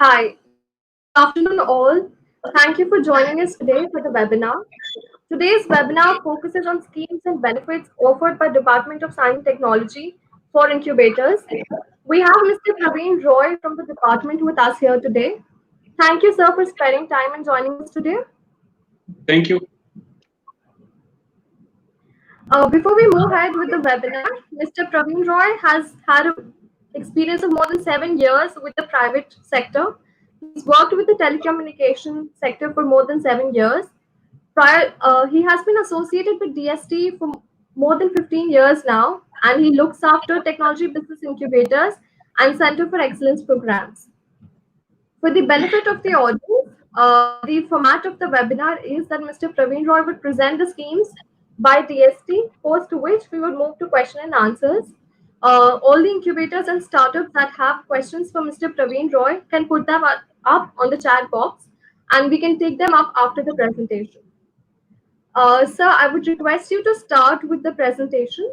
Hi, good afternoon, all. Thank you for joining us today for the webinar. Today's webinar focuses on schemes and benefits offered by Department of Science and Technology for incubators. We have Mr. Praveen Roy from the department with us here today. Thank you, sir, for spending time and joining us today. Thank you. Before we move ahead with the webinar, Mr. Praveen Roy has had an experience of more than 7 years with the private sector. He's worked with the telecommunication sector for more than 7 years. He has been associated with DST for more than 15 years now, and he looks after technology business incubators and Center for Excellence programs. For the benefit of the audience, the format of the webinar is that Mr. Praveen Roy would present the schemes by DST, post which we would move to question and answers. All the incubators and startups that have questions for Mr. Praveen Roy can put them up on the chat box and we can take them up after the presentation. Sir, I would request you to start with the presentation.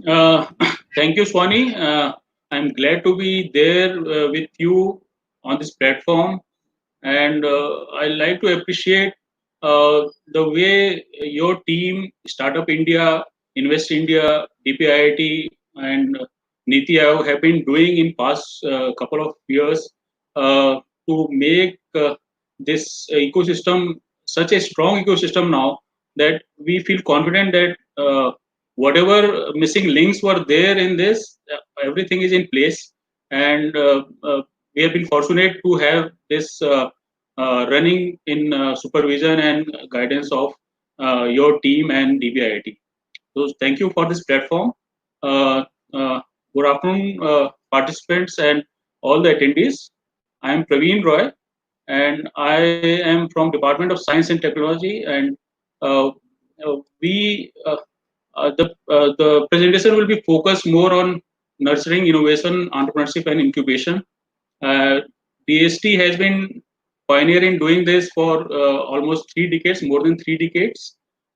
Uh, Thank you, Swani. I'm glad to be there with you on this platform, and I like to appreciate the way your team, Startup India, Invest India, DPIIT, and Niti Aayog have been doing in past couple of years to make this ecosystem such a strong ecosystem now that we feel confident that whatever missing links were there in this, everything is in place, and we have been fortunate to have this running in supervision and guidance of your team and DBIIT. So thank you for this platform. Uh, Good afternoon, participants and all the attendees. I am Praveen Roy, and I am from Department of Science and Technology. And uh, we the presentation will be focused more on nurturing innovation, entrepreneurship, and incubation. Uh, DST has been pioneer in doing this for almost 3 decades, more than 3 decades.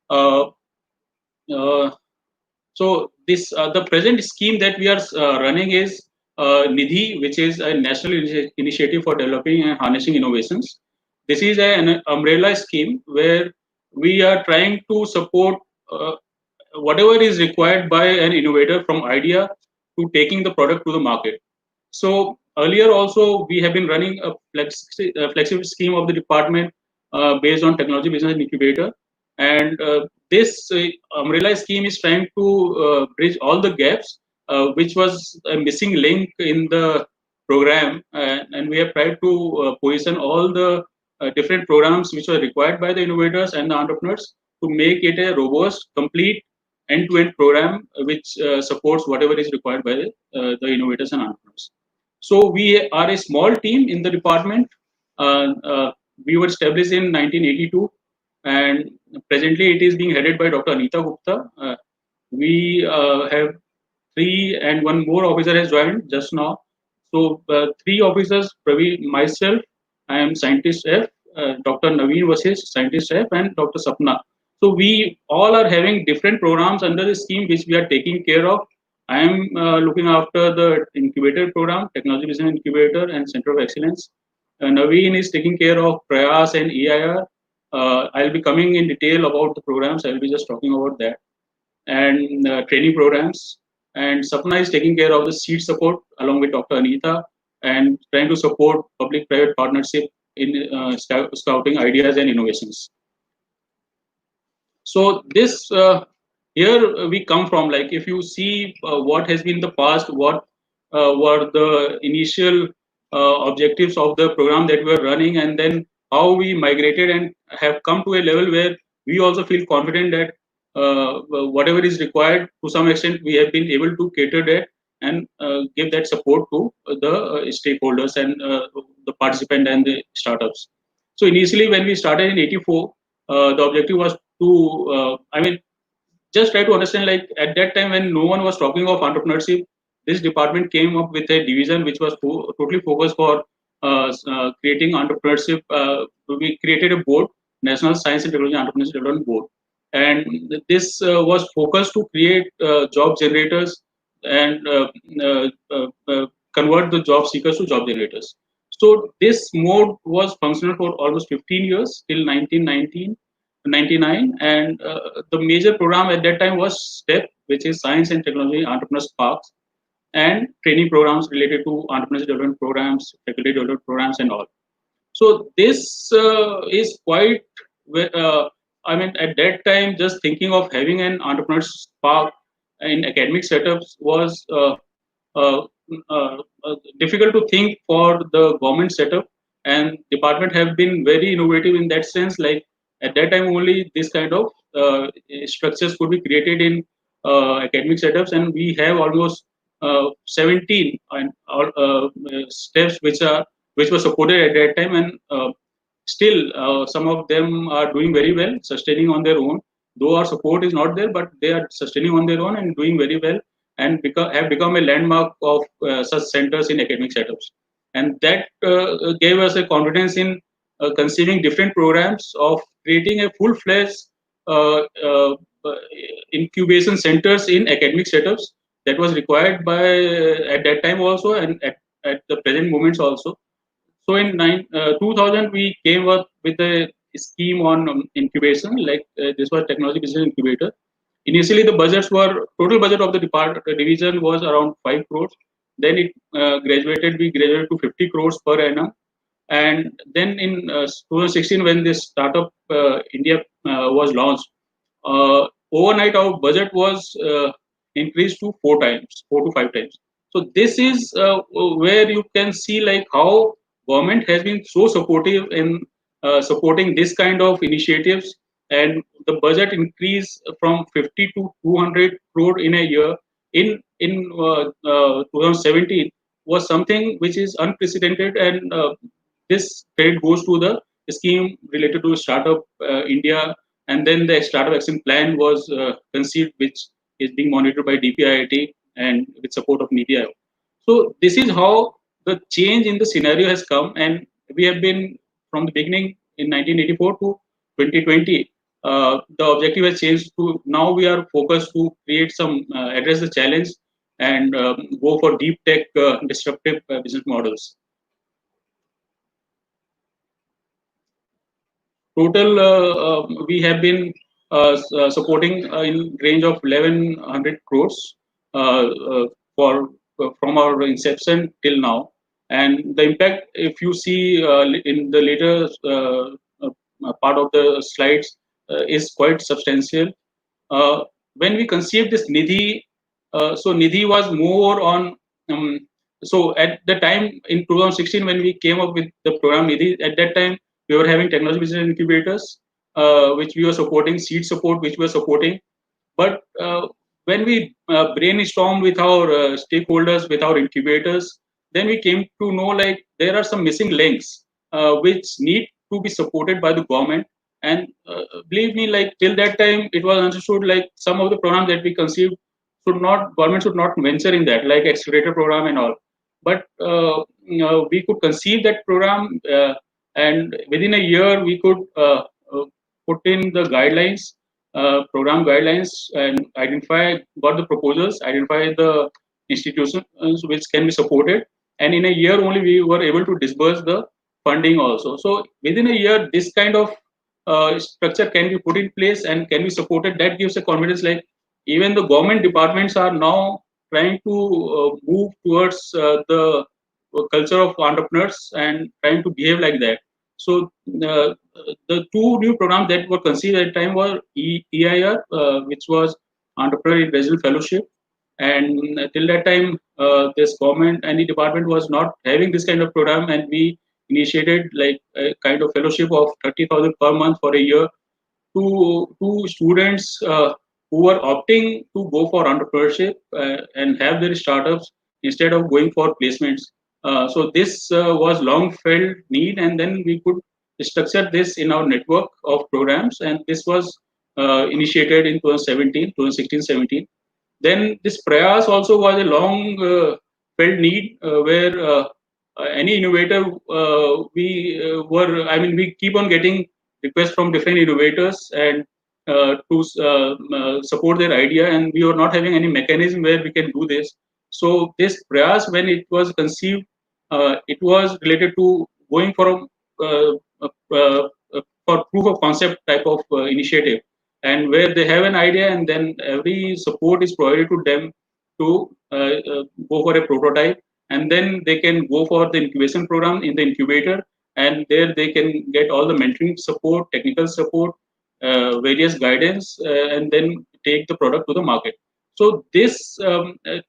Uh, uh, so this the present scheme that we are running is NIDI, which is a national initiative for developing and harnessing innovations. This is an umbrella scheme where we are trying to support whatever is required by an innovator from idea to taking the product to the market. So earlier also we have been running a flexible scheme of the department based on technology business incubator, and this umbrella scheme is trying to bridge all the gaps, which was a missing link in the program, and we have tried to position all the different programs which were required by the innovators and the entrepreneurs to make it a robust, complete end-to-end program which supports whatever is required by the innovators and entrepreneurs. So we are a small team in the department. We were established in 1982, and presently it is being headed by Dr. Anita Gupta. We have three, and one more officer has joined just now. So three officers: Praveen, myself, I am scientist F, Dr. Naveen Vashish, scientist F, and Dr. Sapna. So we all are having different programs under the scheme which we are taking care of. I am looking after the incubator program, Technology Business Incubator and Center of Excellence. Naveen is taking care of Prayas and EIR. I'll be coming in detail about the programs. I'll be just talking about that and training programs. And Sapna is taking care of the seed support along with Dr. Anita and trying to support public-private partnership in scouting ideas and innovations. So this here we come from. Like if you see what has been the past, what were the initial objectives of the program that we were running, and then how we migrated and have come to a level where we also feel confident that whatever is required to some extent we have been able to cater that and give that support to the stakeholders and the participant and the startups. So initially when we started in 84, the objective was to just try to understand, like at that time when no one was talking of entrepreneurship, this department came up with a division which was totally focused for creating entrepreneurship. We created a board, National Science and Technology Entrepreneurship Development Board, and this was focused to create job generators and convert the job seekers to job generators. So this mode was functional for almost 15 years till 1999, and the major program at that time was STEP, which is Science and Technology Entrepreneurs Parks, and training programs related to entrepreneurship development programs, faculty development programs, and all. So this is quite. I mean, at that time, just thinking of having an entrepreneur spark in academic setups was uh, difficult to think for the government setup, and department have been very innovative in that sense. Like at that time, only this kind of structures could be created in academic setups, and we have almost 17 and steps which were supported at that time, and still some of them are doing very well, sustaining on their own. Though our support is not there, but they are sustaining on their own and doing very well, and have become a landmark of such centers in academic setups. And that gave us a confidence in conceiving different programs of creating a full-fledged uh, uh, uh, incubation centers in academic setups that was required by at that time also, and at the present moments also. So in 2000, we came up with a scheme on incubation, like this was technology business incubator. Initially, the budgets were total budget of the department division was around 5 crores. Then it we graduated to 50 crores per annum. And then in 2016, when this startup India was launched, overnight our budget was increased to 4 times, 4 to 5 times. So this is where you can see like how government has been so supportive in supporting this kind of initiatives, and the budget increase from 50 to 200 crore in a year in 2017 was something which is unprecedented, and this credit goes to the scheme related to startup India, and then the startup action plan was conceived, which is being monitored by DPIIT and with support of MIDI. So this is how the change in the scenario has come, and we have been from the beginning in 1984 to 2020. The objective has changed to now we are focused to create some address the challenge and go for deep tech disruptive business models. Total, we have been supporting in range of 1100 crores for from our inception till now. And the impact, if you see in the later part of the slides, is quite substantial. Uh, when we conceived this Nidhi, so Nidhi was more on. So at the time in 2016, when we came up with the program Nidhi, at that time we were having technology business incubators, which we were supporting, seed support, which we were supporting. But when we brainstormed with our stakeholders, with our incubators, then we came to know like there are some missing links which need to be supported by the government. And believe me, like till that time, it was understood like some of the programs that we conceived should not government should not venture in that, like accelerator program and all. But we could conceive that program, and within a year we could put in the guidelines, program guidelines, and identify got the proposals, identify the institutions which can be supported, and in a year only we were able to disburse the funding also. So within a year, this kind of structure can be put in place and can be supported. That gives a confidence like even the government departments are now trying to move towards the culture of entrepreneurs and trying to behave like that. So the two new programs that were conceived at the time were EIR, which was Entrepreneur in Resident Fellowship. And till that time, this government and the department was not having this kind of program, and we initiated like a kind of fellowship of 30,000 per month for a year to students who were opting to go for entrepreneurship and have their startups instead of going for placements. So this was long felt need, and then we could structure this in our network of programs, and this was initiated in 2017, 2016, 17. Then this Prayas also was a long felt need where any innovator I mean, we keep on getting requests from different innovators and to support their idea, and we were not having any mechanism where we can do this. So this Prayas, when it was conceived, it was related to going for for proof of concept type of initiative, and where they have an idea, and then every support is provided to them to go for a prototype, and then they can go for the incubation program in the incubator, and there they can get all the mentoring support, technical support, various guidance, and then take the product to the market. So this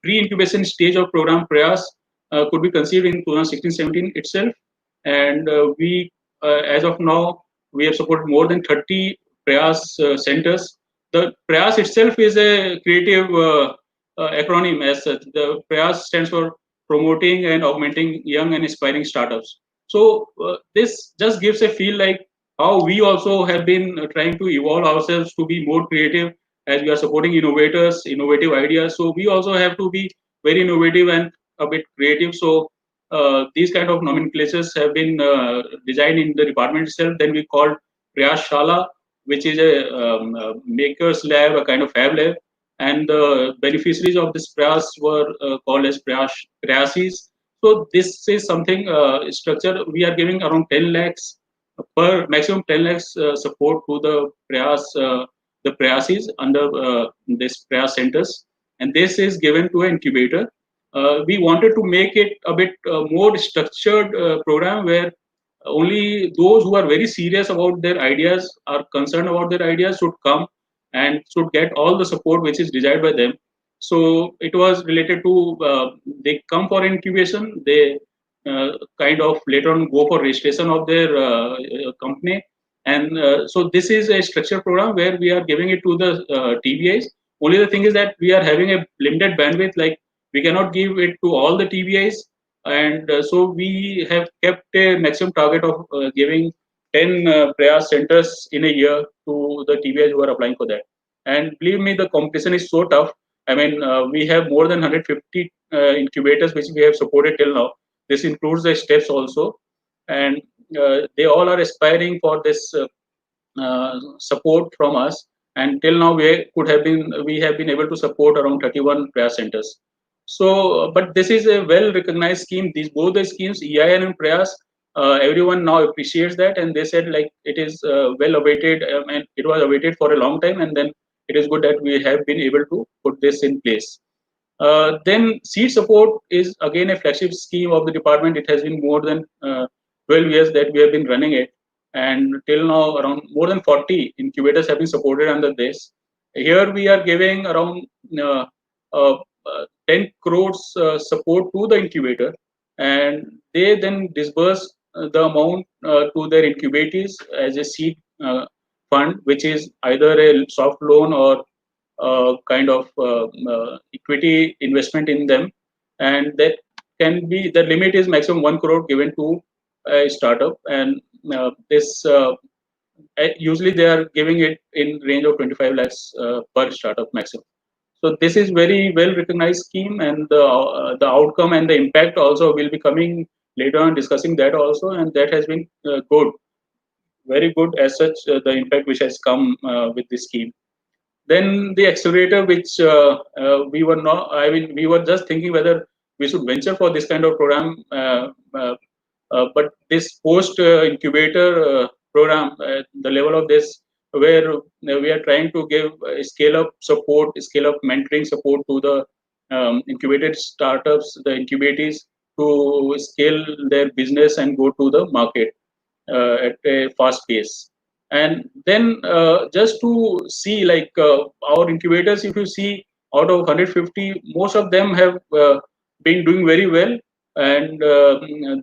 pre-incubation stage of program Prayas could be conceived in 2016-17 itself, and as of now, we have supported more than 30 Prayas centers. The Prayas itself is a creative acronym as such. The Prayas stands for Promoting and Augmenting Young and Aspiring Startups. So this just gives a feel like how we also have been trying to evolve ourselves to be more creative as we are supporting innovators, innovative ideas. So we also have to be very innovative and a bit creative. So these kind of nomenclatures have been designed in the department itself. Then we called Prayas Shala, which is a maker's lab, a kind of fab lab. And the beneficiaries of this Prayas were called as Prayasis. So this is something structure we are giving around 10 lakhs per maximum 10 lakhs support to the Prayasis under this Prayas centers, and this is given to an incubator. We wanted to make it a bit more structured program where only those who are very serious about their ideas, are concerned about their ideas, should come and should get all the support which is desired by them. So it was related to they come for incubation, they kind of later on go for registration of their company, and so this is a structured program where we are giving it to the TBIs. Only the thing is that we are having a limited bandwidth, like we cannot give it to all the TBIs, and so we have kept a maximum target of giving 10 Prayas centers in a year to the TBIs who are applying for that. And believe me, the competition is so tough. I mean, we have more than 150 incubators which we have supported till now. This includes the steps also, and they all are aspiring for this support from us. And till now, we have been able to support around 31 prayer centers. So, but this is a well recognized scheme. These both the schemes, EIN and Prayas, everyone now appreciates that, and they said like it is well awaited, and it was awaited for a long time, and then it is good that we have been able to put this in place. Then seed support is again a flagship scheme of the department. It has been more than 12 years that we have been running it, and till now around more than 40 incubators have been supported under this. Here we are giving around uh, uh, 10 crores support to the incubator, and they then disburse the amount to their incubators as a seed fund, which is either a soft loan or kind of equity investment in them, and that can be the limit is maximum 1 crore given to a startup, and this usually they are giving it in range of 25 lakhs per startup maximum. So this is very well recognized scheme, and the outcome and the impact also will be coming later on discussing that also, and that has been good, very good as such, the impact which has come with this scheme. Then the accelerator, which we were not, I mean, we were just thinking whether we should venture for this kind of program. But this post incubator program, the level of this, where we are trying to give scale up support, scale up mentoring support to the incubated startups, the incubatees, to scale their business and go to the market at a fast pace. And then just to see like our incubators, if you see out of 150, most of them have been doing very well, and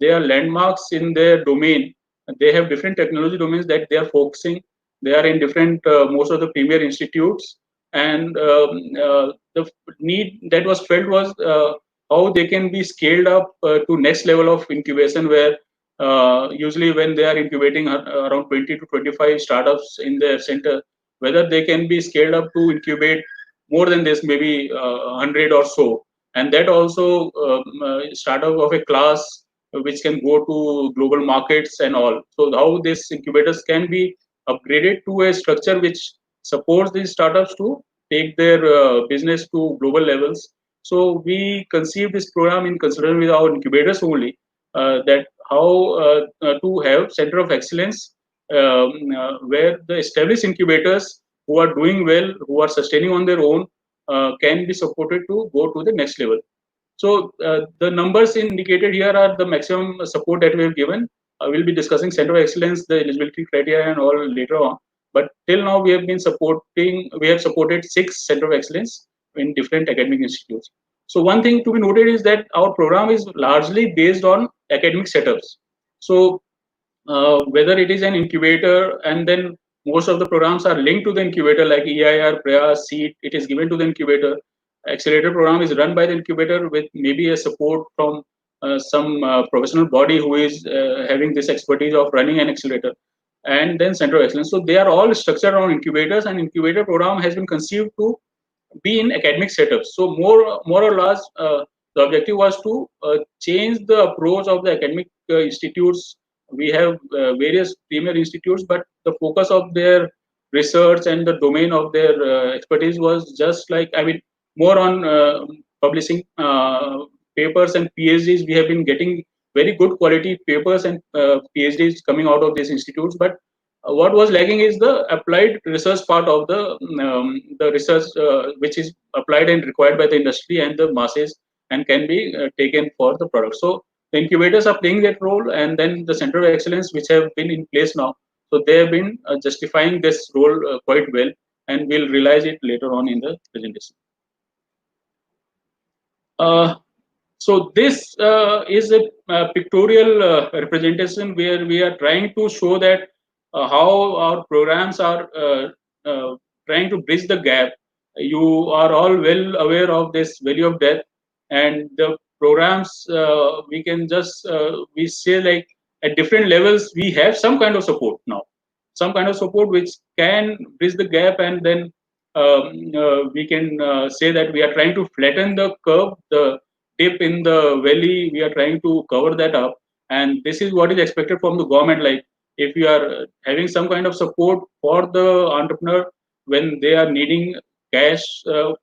they are landmarks in their domain. They have different technology domains that they are focusing. They are in different most of the premier institutes, and the need that was felt was how they can be scaled up to next level of incubation, where usually when they are incubating around 20 to 25 startups in their center, whether they can be scaled up to incubate more than this, maybe 100 or so, and that also startup of a class which can go to global markets and all. So how these incubators can be upgraded to a structure which supports these startups to take their business to global levels. So we conceived this program in consultation with our incubators only, that how to have center of excellence, where the established incubators who are doing well, who are sustaining on their own, can be supported to go to the next level. So the numbers indicated here are the maximum support that we have given. We'll be discussing center of excellence, the eligibility criteria, and all later on. But till now, we have supported 6 center of excellence in different academic institutes. So one thing to be noted is that our program is largely based on academic setups. So whether it is an incubator, and then most of the programs are linked to the incubator, like EIR, Prayas, SEED, it is given to the incubator. Accelerator program is run by the incubator with maybe a support from some professional body who is having this expertise of running an accelerator, and then center of excellence. So they are all structured around incubators, and incubator program has been conceived to be in academic setups. So more or less, the objective was to change the approach of the academic institutes. We have various premier institutes, but the focus of their research and the domain of their expertise was just like, I mean, more on publishing papers and PhDs. We have been getting very good quality papers and PhDs coming out of these institutes, but what was lagging is the applied research part of the research, which is applied and required by the industry and the masses, and can be taken for the product. So the incubators are playing that role, and then the center of excellence, which have been in place now, so they have been justifying this role quite well, and we'll realize it later on in the presentation. Uh, so this is a pictorial representation where we are trying to show that how our programs are trying to bridge the gap. You are all well aware of this value of death, and the programs, we can just we say like at different levels we have some kind of support now, some kind of support which can bridge the gap, and then we can say that we are trying to flatten the curve, the dip in the valley, we are trying to cover that up. And this is what is expected from the government. Like, if you are having some kind of support for the entrepreneur when they are needing cash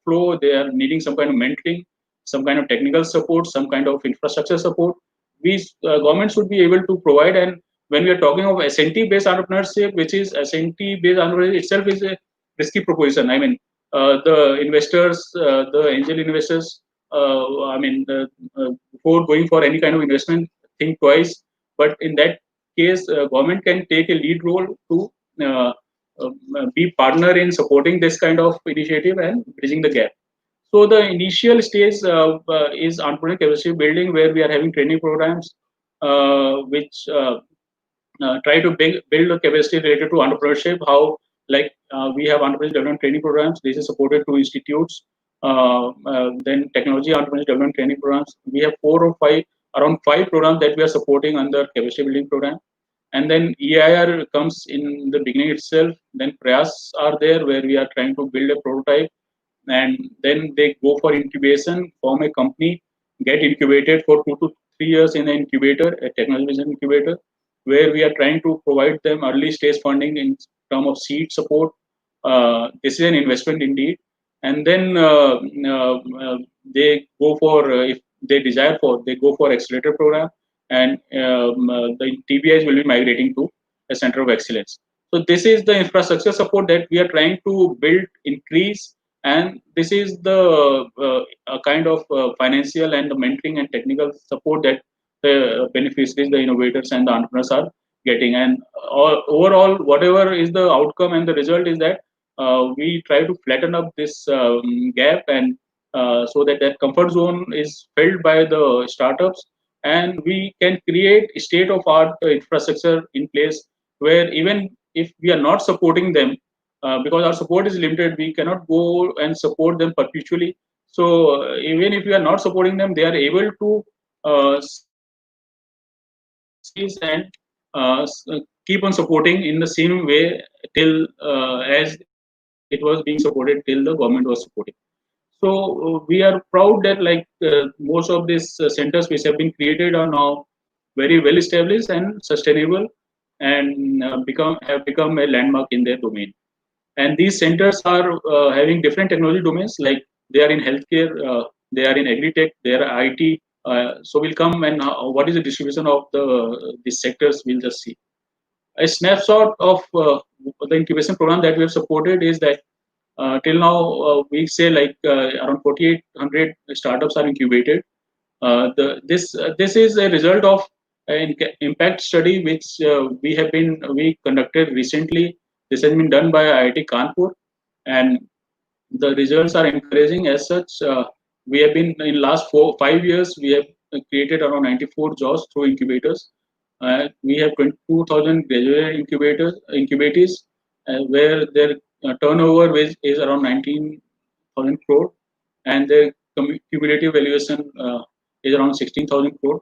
flow, they are needing some kind of mentoring, some kind of technical support, some kind of infrastructure support, we government should be able to provide. And when we are talking of SNT based entrepreneurship, which is SNT based entrepreneurship itself is a risky proposition. I mean, the investors, the angel investors, before going for any kind of investment, think twice. But in that case, government can take a lead role to uh, be partner in supporting this kind of initiative and bridging the gap. So the initial stage is entrepreneurial capacity building, where we are having training programs which try to build a capacity related to entrepreneurship. How, like, we have entrepreneurship development training programs. This is supported through institutes. Then technology entrepreneurship development training programs. We have 4 or 5, around 5 programs that we are supporting under capacity building program. And then EIR comes in the beginning itself. Then Prayas are there, where we are trying to build a prototype, and then they go for incubation, form a company, get incubated for 2 to 3 years in an incubator, a technology business incubator, where we are trying to provide them early stage funding in term of seed support. This is an investment indeed. And then they go for, if they desire for, they go for accelerator program, and the TBIs will be migrating to a center of excellence. So this is the infrastructure support that we are trying to build, increase, and this is the kind of financial and the mentoring and technical support that the beneficiaries, the innovators and the entrepreneurs are getting. And overall, whatever is the outcome and the result is that we try to flatten up this gap, and so that that comfort zone is filled by the startups, and we can create state of art infrastructure in place, where even if we are not supporting them, because our support is limited, we cannot go and support them perpetually. So even if we are not supporting them, they are able to see and keep on supporting in the same way till as it was being supported till the government was supporting. So we are proud that, like, most of these centers which have been created are now very well established and sustainable, and become a landmark in their domain. And these centers are having different technology domains, like they are in healthcare, they are in agri-tech, they are IT. So we'll come and what is the distribution of these sectors, we'll just see. A snapshot of the incubation program that we have supported is that till now we say like around 4,800 startups are incubated. This is a result of an impact study which we conducted recently. This has been done by IIT Kanpur, and the results are encouraging as such. We have been in last 4 5 years we have created around 94 jobs through incubators. We have 22,000 graduate incubatees, where their turnover is around 19,000 crore, and their cumulative valuation is around 16,000 crore.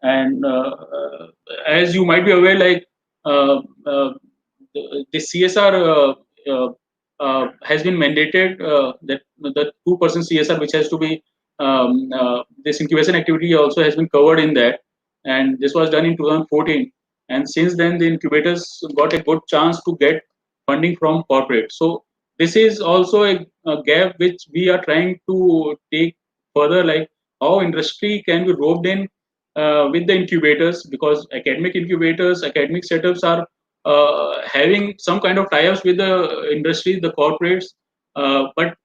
And as you might be aware, like uh, uh, the CSR has been mandated, that the 2% CSR, which has to be this incubation activity also has been covered in that, and this was done in 2014. And since then, the incubators got a good chance to get funding from corporate. So this is also a gap which we are trying to take further, like how industry can be roped in with the incubators, because academic setups are having some kind of tie-ups with the industry, the corporates, but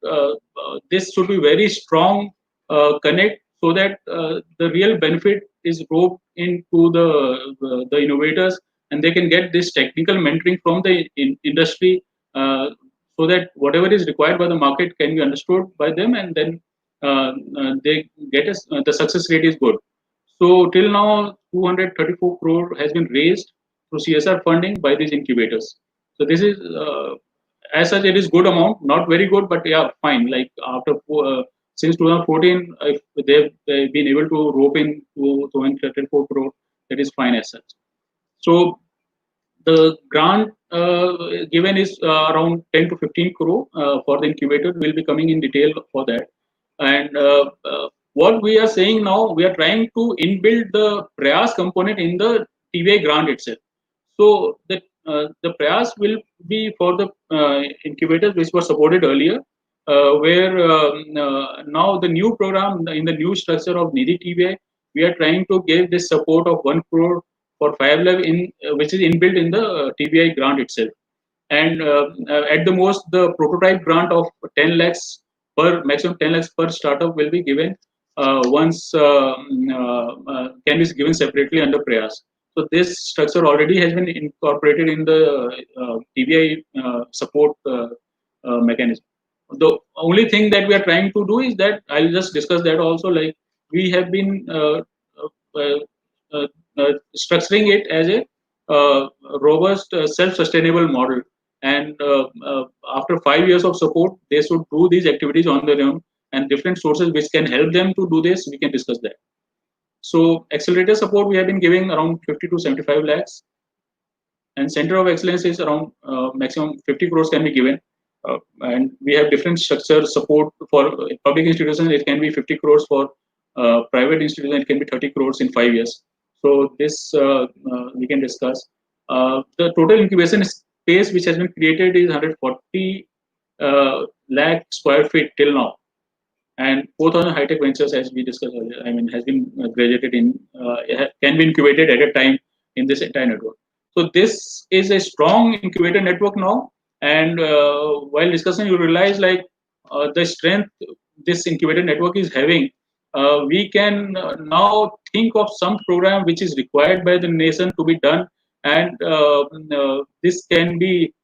this should be very strong connect, so that the real benefit is roped into the innovators, and they can get this technical mentoring from the industry, so that whatever is required by the market can be understood by them, and then they get the success rate is good. So till now, 234 crore has been raised through CSR funding by these incubators. So this is, as such, it is good amount, not very good, but yeah, fine. Like after since 2014, if they've been able to rope in to 234 crore, that is fine as such. So the grant given is around 10 to 15 crore for the incubator. Will be coming in detail for that. And what we are saying now, we are trying to inbuild the Prayas component in the TBI grant itself. So the Prayas will be for the incubators which were supported earlier, where now the new program in the new structure of MIDI TBI, we are trying to give this support of 1 crore for 5 lakh in which is inbuilt in the TBI grant itself. And at the most, the prototype grant of 10 lakhs per maximum 10 lakhs per startup will be given once can be given separately under Prayas. So this structure already has been incorporated in the TBI support mechanism. The only thing that we are trying to do is that I'll just discuss that also. Like we have been uh, uh, structuring it as a robust, self-sustainable model. And after 5 years of support, they should do these activities on their own, and different sources which can help them to do this. We can discuss that. So accelerator support we have been giving around 50 to 75 lakhs, and center of excellence is around maximum 50 crores can be given. And we have different structure support for public institutions. It can be 50 crores for private institutions. It can be 30 crores in 5 years. So this we can discuss. The total incubation space which has been created is 140 lakh square feet till now, and 4,000 high-tech ventures, as we discussed earlier, I mean, has been graduated in, can be incubated at a time in this entire network. So this is a strong incubator network now. And while discussing, you realize like the strength this incubator network is having. We can now think of some program which is required by the nation to be done, and this can be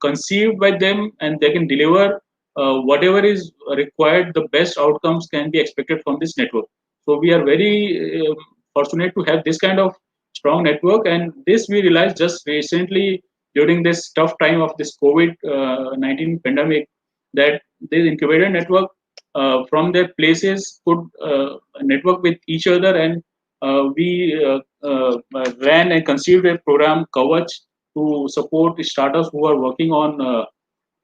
conceived by them, and they can deliver whatever is required. The best outcomes can be expected from this network. So we are very fortunate to have this kind of strong network, and this we realized just recently during this tough time of this COVID-19 pandemic, that this incubator network from their places could network with each other, and we ran and conceived a program Kavach to support startups who are working on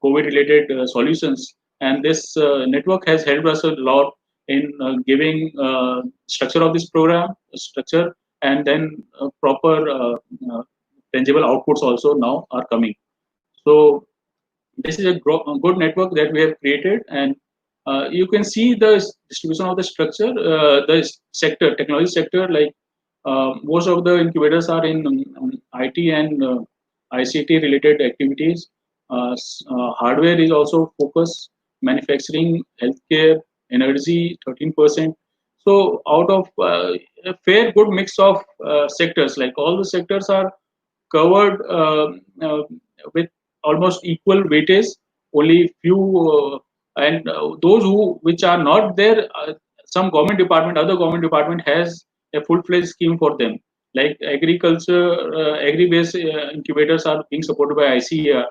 COVID-related solutions. And this network has helped us a lot in giving structure of this program, structure, and then proper tangible outputs also now are coming. So this is a good network that we have created, and you can see the distribution of the structure, the sector, technology sector. Like most of the incubators are in IT and ICT related activities. Hardware is also focused, manufacturing, healthcare, energy, 13%. So out of a fair good mix of sectors, like all the sectors are covered with almost equal weightage. Only few and those who which are not there, some government department, other government department has a full-fledged scheme for them. Like agriculture, agri-based incubators are being supported by ICER.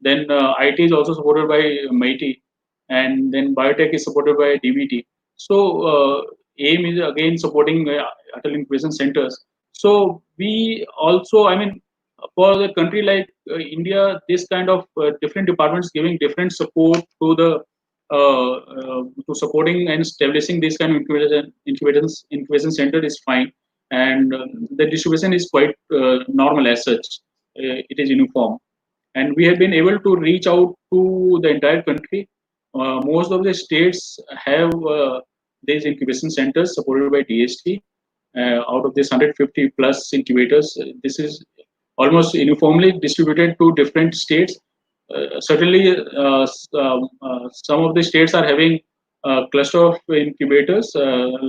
Then IT is also supported by MIDI, and then biotech is supported by DBT. So AIM is again supporting Atal Incubation Centers. So we also, I mean, for the country like India, this kind of different departments giving different support to the to supporting and establishing this kind of incubation center is fine, and the distribution is quite normal as such. It is uniform, and we have been able to reach out to the entire country. Most of the states have these incubation centers supported by DST. Out of this 150 plus incubators, this is almost uniformly distributed to different states. Certainly, some of the states are having a cluster of incubators,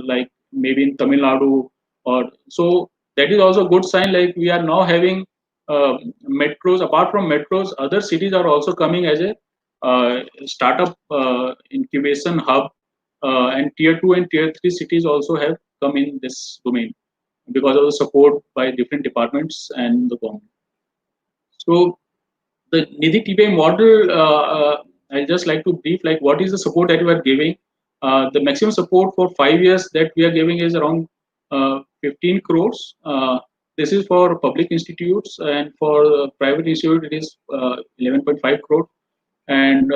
like maybe in Tamil Nadu, or so. That is also a good sign. Like we are now having metros. Apart from metros, other cities are also coming as a startup incubation hub, and tier 2 and tier 3 cities also have come in this domain because of the support by different departments and the government. So the Nidhi TPI model, I just like to brief like what is the support that we are giving. The maximum support for 5 years that we are giving is around 15 crores. This is for public institutes, and for private institute it is 11.5 crore, and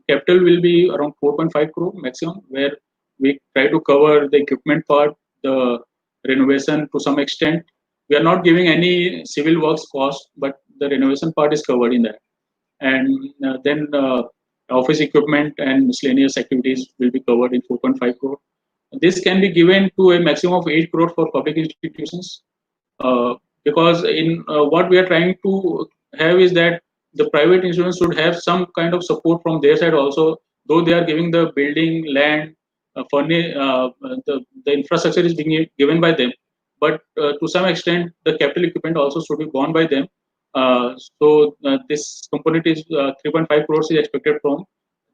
capital will be around 4.5 crore maximum, where we try to cover the equipment part, the renovation to some extent. We are not giving any civil works cost, but the renovation part is covered in that. And then office equipment and miscellaneous activities will be covered in 4.5 crore. This can be given to a maximum of 8 crore for public institutions, because in what we are trying to have is that the private institutions should have some kind of support from their side also, though they are giving the building, land, the infrastructure is being given by them, but to some extent the capital equipment also should be borne by them. So this component is 3.5 crores is expected from.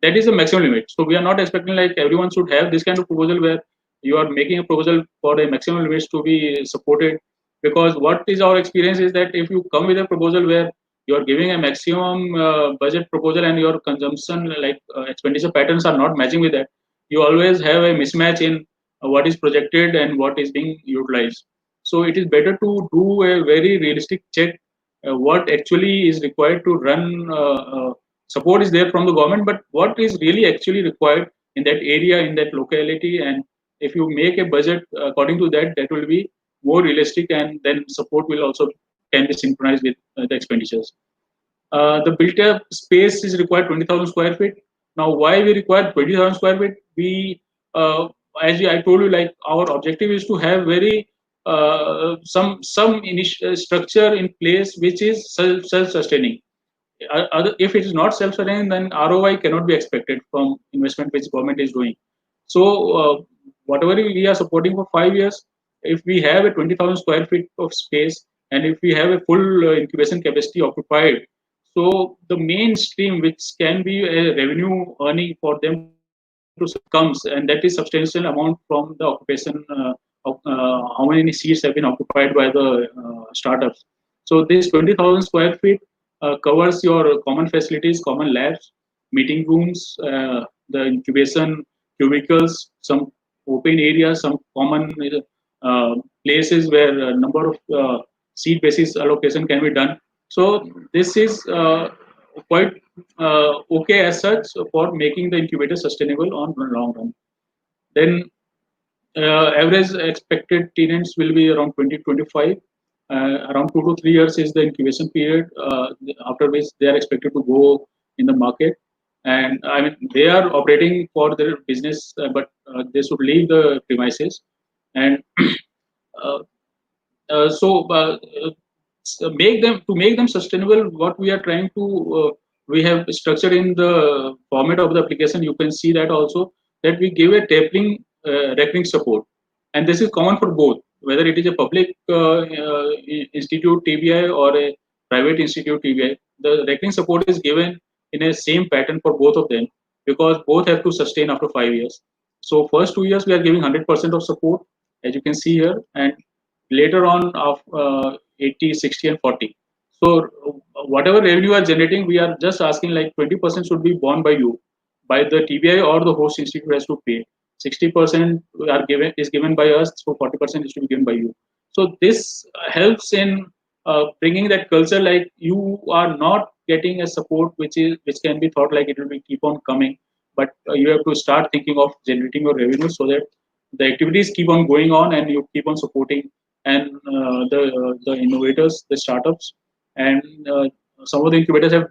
That is the maximum limit. So we are not expecting like everyone should have this kind of proposal where you are making a proposal for a maximum limits to be supported, because what is our experience is that if you come with a proposal where you are giving a maximum budget proposal and your consumption like expenditure patterns are not matching with that, you always have a mismatch in what is projected and what is being utilized. So it is better to do a very realistic check what actually is required to run. Support is there from the government, but what is really actually required in that area, in that locality, and if you make a budget according to that, that will be more realistic, and then support will also can be synchronized with the expenditures. The built-up space is required 20,000 square feet. Now, why we require 20,000 square feet? We, as I told you, like our objective is to have very some initial structure in place which is self-sustaining. If it is not self-sustaining, then ROI cannot be expected from investment which government is doing. So whatever we are supporting for 5 years, if we have a 20,000 square feet of space, and if we have a full incubation capacity occupied, so the mainstream which can be a revenue earning for them to comes, and that is substantial amount from the occupation of how many seats have been occupied by the startups. So this 20,000 square feet covers your common facilities, common labs, meeting rooms, the incubation cubicles, some open areas, some common places where a number of seat basis allocation can be done. So this is quite okay as such for making the incubator sustainable on long run. Then average expected tenants will be around 2025. Around 2 to 3 years is the incubation period, after which they are expected to go in the market. and I mean they are operating for their business, but they should leave the premises, and uh, make them to make them sustainable. What we are trying to we have structured in the format of the application. You can see that also that we give a tapering recurring support, and this is common for both, whether it is a public institute TBI or a private institute TBI. The recurring support is given in a same pattern for both of them, because both have to sustain after 5 years. So first 2 years we are giving 100% of support, as you can see here, and later on of 80, 60 and 40. So whatever revenue you are generating, we are just asking like 20% should be borne by you, by the TBI, or the host institute has to pay. 60% is given by us, so 40% is to be given by you. So this helps in bringing that culture, like you are not getting a support which can be thought like it will be keep on coming, but you have to start thinking of generating your revenue so that the activities keep on going on and you keep on supporting, and the innovators, the startups, and some of the incubators have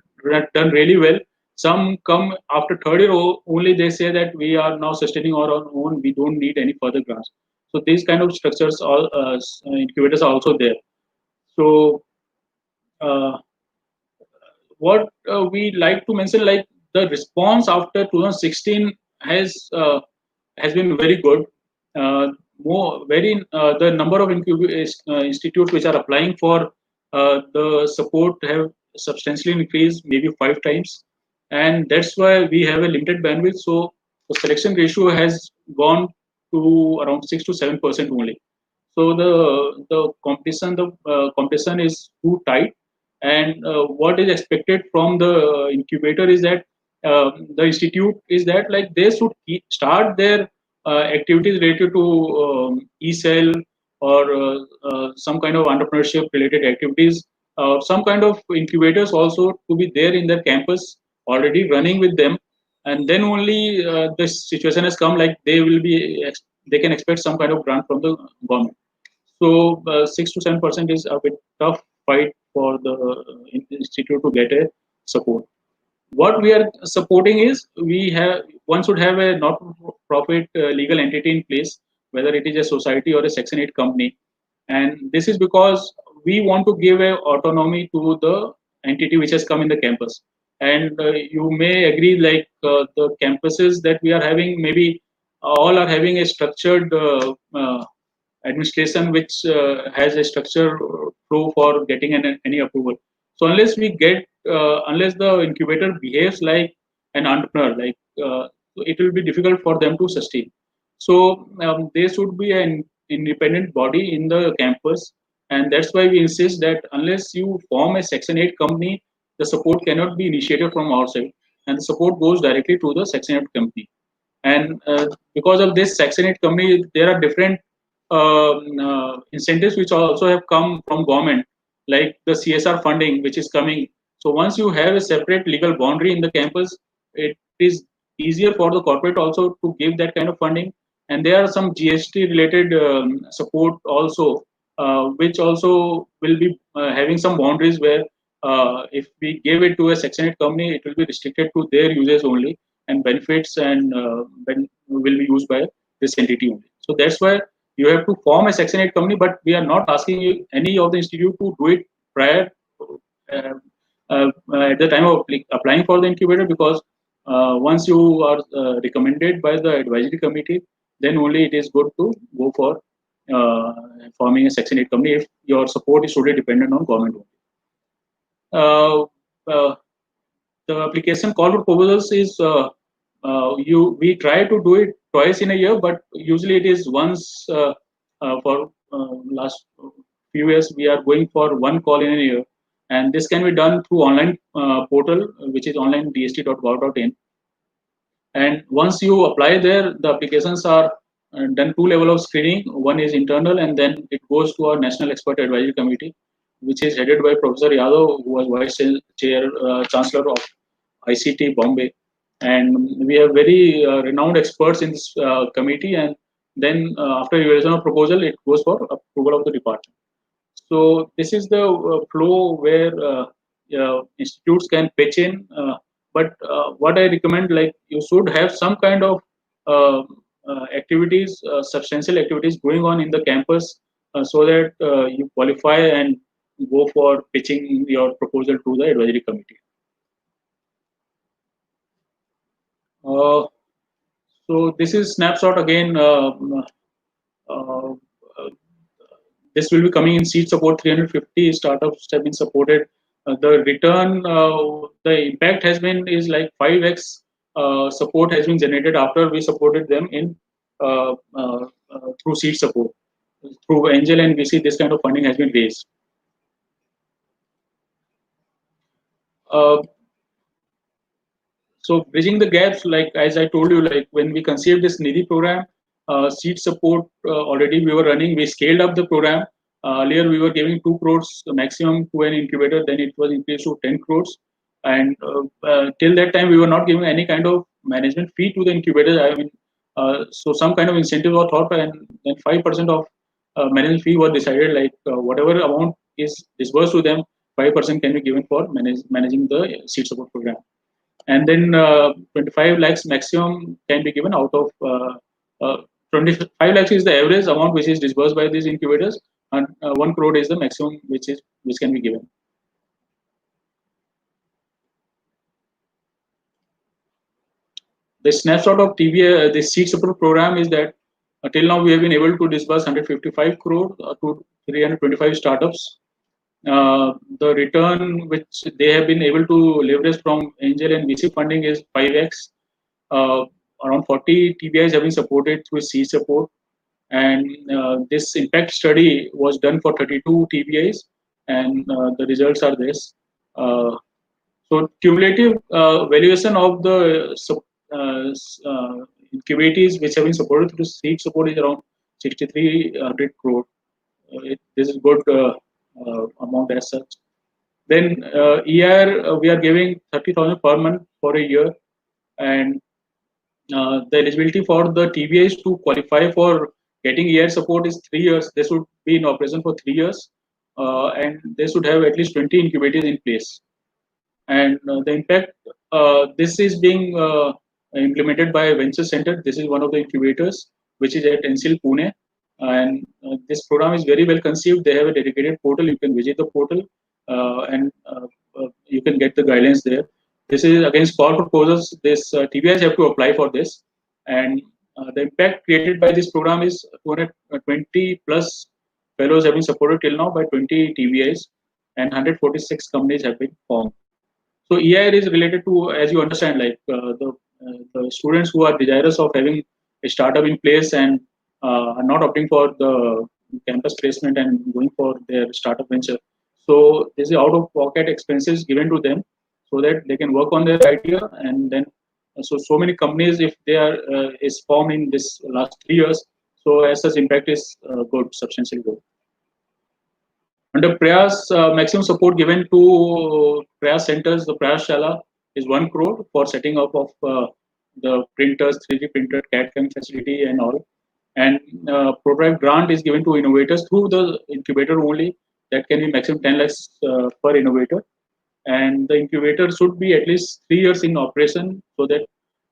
done really well. Some come after third year only. They say that we are now sustaining our own. We don't need any further grants. So these kind of structures, all incubators are also there. So uh, what we like to mention, like the response after 2016 has been very good. The number of institutes which are applying for the support have substantially increased, maybe 5 times, and that's why we have a limited bandwidth. So the selection ratio has gone to around 6 to 7% only. So the competition is too tight, and what is expected from the incubator is that the institute is that like they should start their activities related to e-cell or some kind of entrepreneurship related activities, some kind of incubators also to be there in their campus already running with them, and then only this situation has come like they can expect some kind of grant from the government. So 6 to 7% is a bit tough fight for the institute to get a support. What we are supporting is we have one should have a not-profit legal entity in place, whether it is a society or a Section 8 company, and this is because we want to give a autonomy to the entity which has come in the campus. And you may agree, like the campuses that we are having, maybe all are having a structured administration which has a structured flow for getting any approval. So unless the incubator behaves like an entrepreneur, like it will be difficult for them to sustain. So there should be an independent body in the campus, and that's why we insist that unless you form a Section 8 company, the support cannot be initiated from our side, and the support goes directly to the Section 8 company. And because of this Section 8 company, there are different incentives which also have come from government, like the CSR funding which is coming. So once you have a separate legal boundary in the campus, it is easier for the corporate also to give that kind of funding. And there are some GST related support also, which also will be having some boundaries where if we give it to a Section 8 company, it will be restricted to their users only, and benefits and will be used by this entity only. So that's why you have to form a Section 8 company, but we are not asking you, any of the institute to do it prior uh, at the time of applying for the incubator, because once you are recommended by the advisory committee, then only it is good to go for uh, forming a Section 8 company if your support is solely dependent on government only. Uh, uh, the application call for proposals is you we try to do it twice in a year, but usually it is once for last few years we are going for one call in a year, and this can be done through online portal which is online dst.gov.in. And once you apply there, the applications are done two level of screening. One is internal, and then it goes to our National Expert Advisory Committee, which is headed by Professor Yadav, who was Vice Chair Chancellor of ICT Bombay. And we have very renowned experts in this committee. And then after evaluation of proposal, it goes for approval of the department. So this is the flow where institutes can pitch in. But what I recommend, like, you should have some kind of uh, activities, substantial activities going on in the campus, so that you qualify and go for pitching your proposal to the advisory committee. Uh, so this is snapshot again. Uh, this will be coming in seed support. 350 startups have been supported. The return, the impact has been is like 5x support has been generated after we supported them in through seed support. Through angel and VC, this kind of funding has been raised. Uh, So bridging the gaps, like as I told you, like when we conceived this NIDI program, seed support already we were running. We scaled up the program. Earlier we were giving 2 crores maximum to an incubator. Then it was increased to 10 crores. And till that time we were not giving any kind of management fee to the incubator. I mean, so some kind of incentive was thought, and then 5% of management fee was decided. Like whatever amount is disbursed to them, 5% can be given for managing the seed support program. And then 25 lakhs maximum can be given out of 25 lakhs is the average amount which is disbursed by these incubators, and 1 crore is the maximum which can be given. The snapshot of TVA, the seed support program, is that till now we have been able to disburse 155 crore to 325 startups. The return which they have been able to leverage from angel and VC funding is 5x. Uh, Around 40 TBIs have been supported through seed support, and this impact study was done for 32 TBIs, and the results are this. Uh, so cumulative valuation of the uh, incubators which have been supported through seed support is around 6,300 crore. This is good amount as such. Then ER we are giving 30,000 per month for a year, and the eligibility for the TBIs to qualify for getting ER support is 3 years. They should be in operation for 3 years, and they should have at least 20 incubators in place. And the impact, this is being implemented by Venture Center. This is one of the incubators which is at NCL Pune, and this program is very well conceived. They have a dedicated portal. You can visit the portal, and you can get the guidelines there. This is against call proposals. This TBIs have to apply for this, and the impact created by this program is 220 plus fellows have been supported till now by 20 TBIs, and 146 companies have been formed. So EIR is related to, as you understand, like the students who are desirous of having a startup in place and are not opting for the campus placement and going for their startup venture. So this is out-of-pocket expenses given to them so that they can work on their idea, and then so many companies, if they are is formed in this last 3 years, so as such impact is good, substantially good. Under Prayas, maximum support given to Prayas centers, the Prayas Shala is 1 crore for setting up of the printers, 3D printer, CAD CAM facility and all. And prototype grant is given to innovators through the incubator only. That can be maximum 10 lakhs per innovator. And the incubator should be at least 3 years in operation so that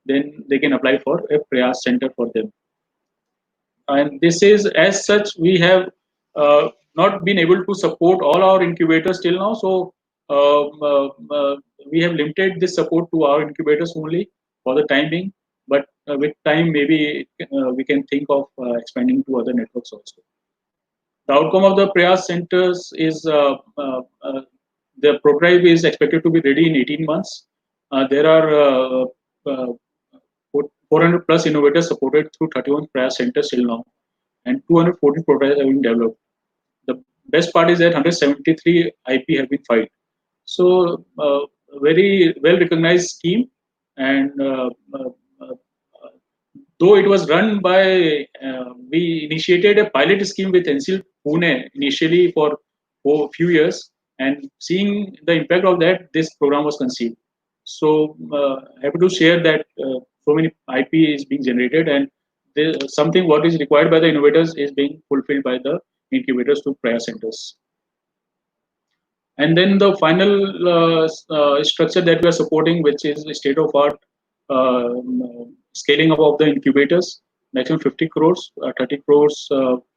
then they can apply for a Prayas center for them. And this is, as such, we have not been able to support all our incubators till now. So we have limited this support to our incubators only for the time being. But with time, maybe we can think of expanding to other networks also. The outcome of the Prayas centers is the prototype is expected to be ready in 18 months. There are uh, 400 plus innovators supported through 31 Prayas centers till now, and 240 prototypes have been developed. The best part is that 173 IP have been filed. So, very well recognized scheme, and though it was run by, we initiated a pilot scheme with NCL Pune initially for a few years, and seeing the impact of that, this program was conceived. So, happy to share that so many IP is being generated, and something what is required by the innovators is being fulfilled by the incubators to prior centers. And then the final structure that we are supporting, which is state of art scaling up of the incubators, maximum 50 crores, 30 crores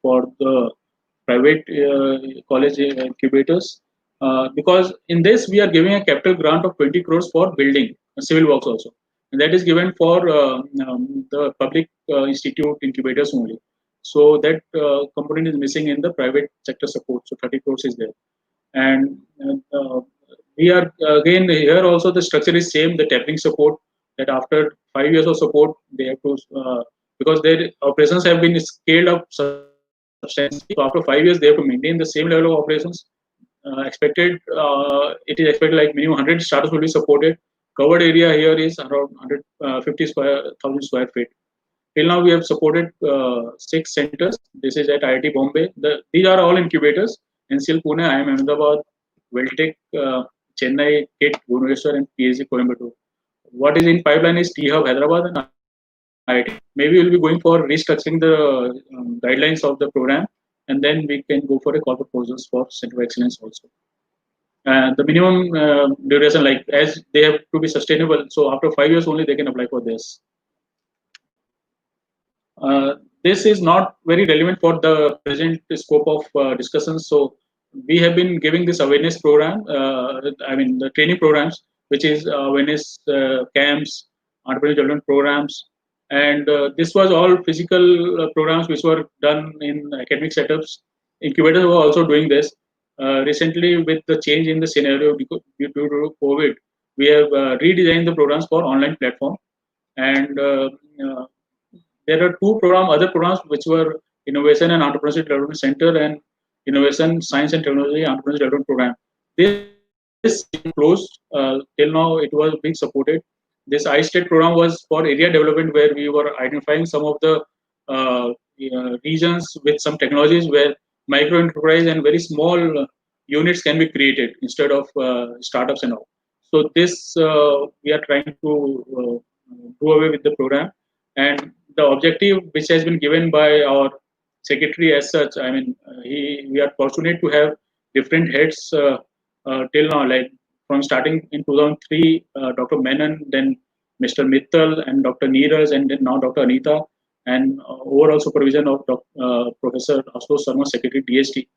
for the private college incubators. Because in this, we are giving a capital grant of 20 crores for building, civil works also. And that is given for the public institute incubators only. So that component is missing in the private sector support. So 30 crores is there. And we are again here also the structure is same, the tapering support, that after 5 years of support they have to because their operations have been scaled up substantially, so after 5 years they have to maintain the same level of operations. Expected It is expected like minimum 100 startups will be supported. Covered area here is around 150 square thousand square feet. Till now, we have supported 6 centers. This is at IIT Bombay. These are all incubators. NCL Pune, IIM Ahmedabad, Veltec, Chennai, KIT, Bhubaneswar, and PhD Coimbatore. What is in pipeline is T Hub Hyderabad and IIT Bombay. Maybe we'll be going for restructuring the guidelines of the program, and then we can go for a call proposals for Center of Excellence also. The minimum duration, like as they have to be sustainable, so after 5 years only they can apply for this. This is not very relevant for the present scope of discussion. So we have been giving this awareness program, I mean the training programs, which is awareness camps, entrepreneurial development programs, and this was all physical programs which were done in academic setups. Incubators were also doing this. Recently, with the change in the scenario due to COVID, we have redesigned the programs for online platform, and uh, there are other programs which were Innovation and Entrepreneurship Development Center and Innovation Science and Technology Entrepreneurship Development Program. This closed. Till now, it was being supported. This I-State program was for area development, where we were identifying some of the regions with some technologies where micro enterprise and very small units can be created instead of startups and all. So this we are trying to do away with the program, and the objective which has been given by our secretary as such. I mean, we are fortunate to have different heads till now, like from starting in 2003, Dr. Menon, then Mr. Mittal, and Dr. Neeraj, and then now Dr. Anita, and overall supervision of Professor Ashutosh Sharma, Secretary DST.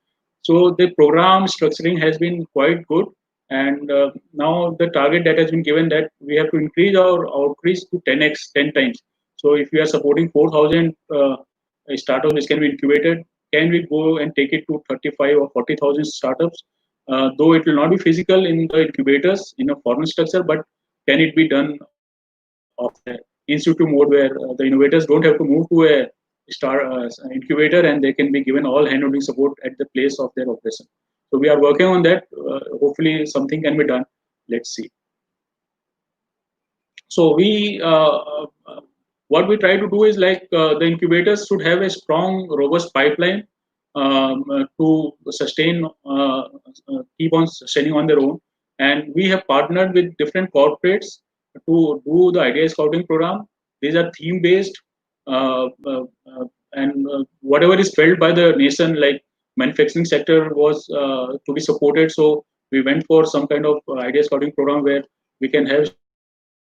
So the program structuring has been quite good, and now the target that has been given, that we have to increase our outreach to 10x, 10 times. So if we are supporting 4,000 startups which can be incubated, can we go and take it to 35 or 40,000 startups? Though it will not be physical in the incubators in a formal structure, but can it be done of the institute mode, where the innovators don't have to move to a incubator, and they can be given all handholding support at the place of their operation. So we are working on that. Hopefully something can be done. Let's see. So what we try to do is, like, the incubators should have a strong, robust pipeline to sustain, keep on sustaining on their own. And we have partnered with different corporates to do the idea scouting program. These are theme based, and whatever is felt by the nation, like manufacturing sector was to be supported. So we went for some kind of idea scouting program where we can have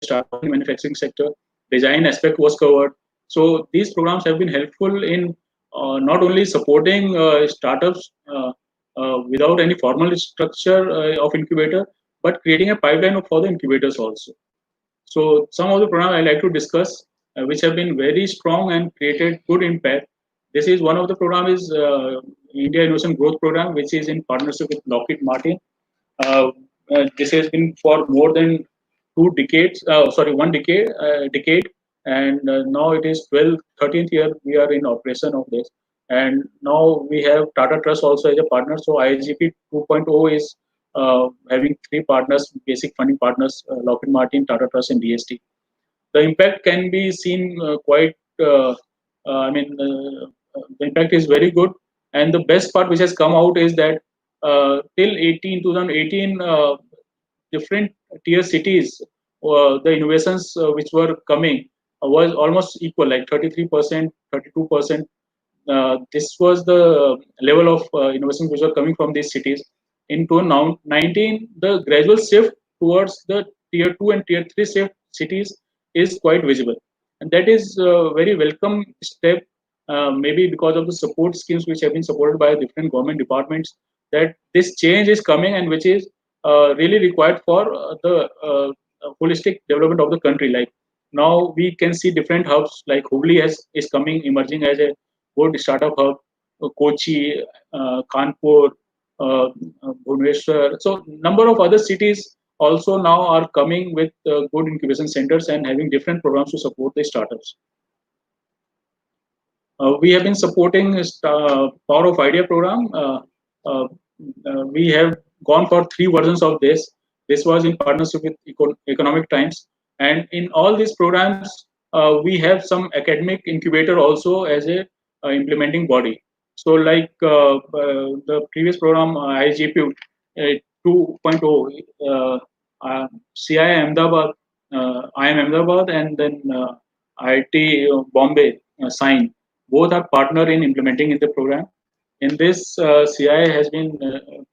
startup in manufacturing sector. Design aspect was covered. So these programs have been helpful in not only supporting startups without any formal structure of incubator, but creating a pipeline for the incubators also. So some of the programs I like to discuss, which have been very strong and created good impact. This is one of the program is India Innovation Growth Program, which is in partnership with Lockheed Martin. Uh, this has been for more than 2 decades. Sorry, one decade, and now it is 13th year we are in operation of this. And now we have Tata Trust also as a partner. So ISGP 2.0 is having 3 partners, basic funding partners: Lockheed Martin, Tata Trust, and DST. The impact can be seen quite. I mean, the impact is very good. And the best part which has come out is that till 2018, different tier cities, the innovations which were coming was almost equal, like 33%, 32%. This was the level of innovations which were coming from these cities. in 2019, the gradual shift towards the tier 2 and tier 3 cities is quite visible. And that is a very welcome step, maybe because of the support schemes which have been supported by different government departments, that this change is coming and which is really required for the holistic development of the country. Like now we can see different hubs like Hubli is coming, emerging as a good startup hub, Kochi, Kanpur, Bhubaneswar. So number of other cities also now are coming with good incubation centers and having different programs to support the startups. We have been supporting Power of Idea program. Uh, we have gone for three versions of this. This was in partnership with Economic Times, and in all these programs, we have some academic incubator also as a implementing body. So, like the previous program, IGP 2.0, CI Ahmedabad, IIM Ahmedabad, and then IIT Bombay, sign both are partner in implementing in the program. In this, CI has been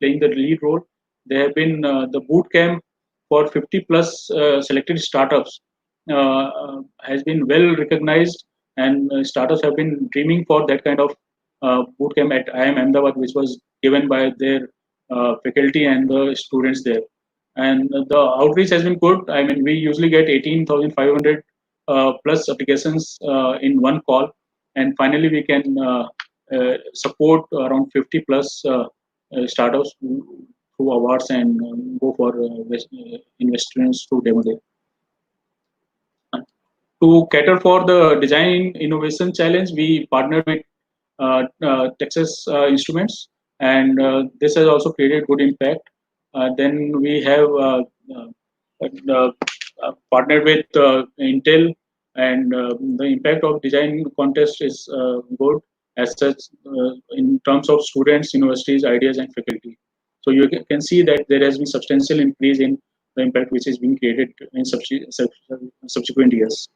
playing the lead role. There have been the boot camp for 50 plus selected startups has been well recognized, and startups have been dreaming for that kind of boot camp at IIM Ahmedabad, which was given by their faculty and the students there. And the outreach has been good. I mean, we usually get 18,500 plus applications in one call, and finally we can support around 50 plus startups through awards and go for investments through demo day. To cater for the design innovation challenge, we partnered with Texas Instruments, and this has also created good impact. Then we have uh, partnered with Intel, and the impact of design contest is good as such in terms of students, universities, ideas, and faculty. So you can see that there has been substantial increase in the impact which is being created in subsequent years.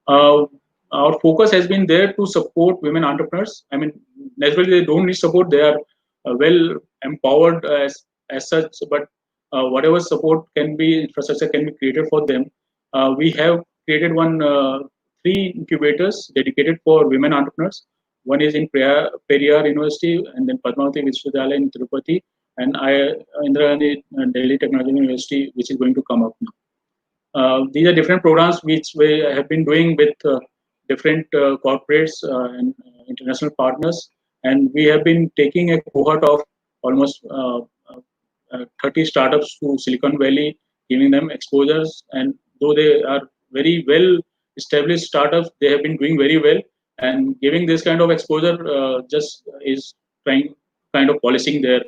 Uh, our focus has been there to support women entrepreneurs. I mean, naturally they don't need support; they are well empowered as such. But whatever support can be, infrastructure can be created for them. We have created three incubators dedicated for women entrepreneurs. One is in Periyar University, and then Padmavati Vishwavidyalaya in Tirupati, and Indira Gandhi Delhi Technology University, which is going to come up now. These are different programs which we have been doing with different corporates and international partners, and we have been taking a cohort of almost 30 startups to Silicon Valley, giving them exposures. And though they are very well established startups, they have been doing very well. And giving this kind of exposure just is trying kind of polishing their